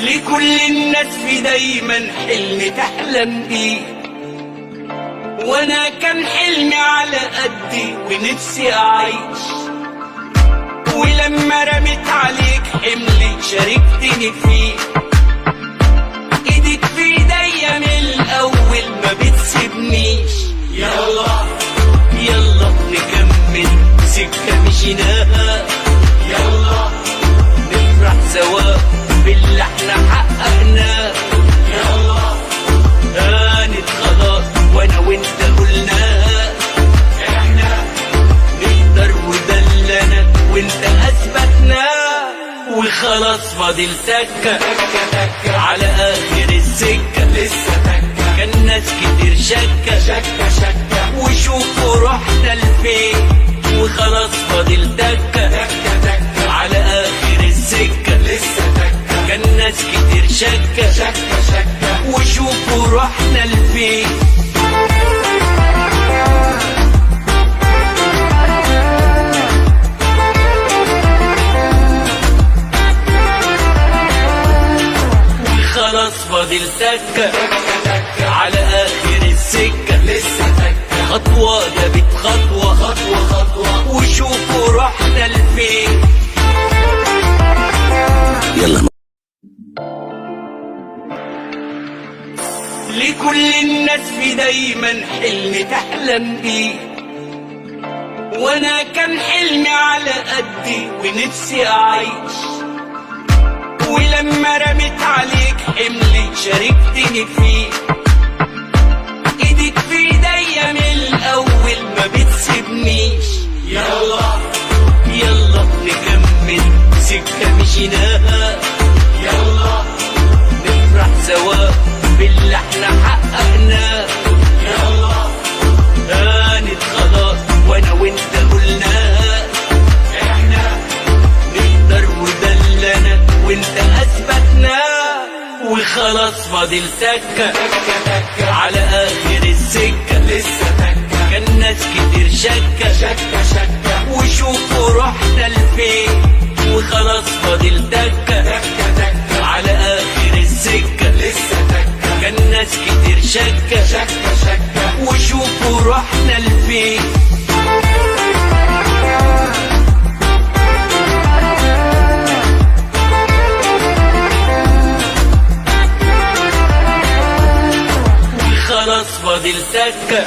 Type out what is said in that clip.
لكل الناس في دايما حلم تحلم بيه، وانا كان حلمي على قدي ونفسي اعيش. ولما رميت عليك حملي شاركتني فيه، ايدك في ايديا من الاول ما بتسيبنيش. يلا يلا نكمل سكة مشيناها، يلا نفرح سوا باللي احنا حققناه. يلا هانت خلاص وانا وانت قلناها، احنا نقدر وده اللي انا وانت اثبتناه. وخلاص فاضل تكة على اخر السكة، لسه تكة كان ناس كتير شكة وشوفوا رحنا لفين. وخلاص فاضل تكة على اخر السكة، لسه تكة كان ناس كتير شكة وشوفوا رحنا لفين. خلاص فاضل تكة على اخر السكة، لسه تكة خطوة جابت خطوة وشوفوا رحنا لفين. يلا لكل الناس في دايما حلم تحلم بيه، وانا كان حلمي على قدي ونفسي اعيش. ولما رميت عليك حملي شاركتني فيه، ايدك في ايديا من الاول ما بتسيبنيش. يلا يلا نكمل سكة مشيناها، يلا نفرح سوا باللي احنا حققناه. يلا هانت خلاص وانا وانت قلناها، احنا نقدر وده اللي انا وانت اثبتناه. وخلاص فاضل تكة على اخر السكة، لسه تكة كان ناس كتير شكة وشوفوا رحنا لفين. وخلاص فاضل تكة على اخر السكة، لسه تكة كان ناس كتير شكة وشوفوا رحنا لفين. خلاص فاضل تكة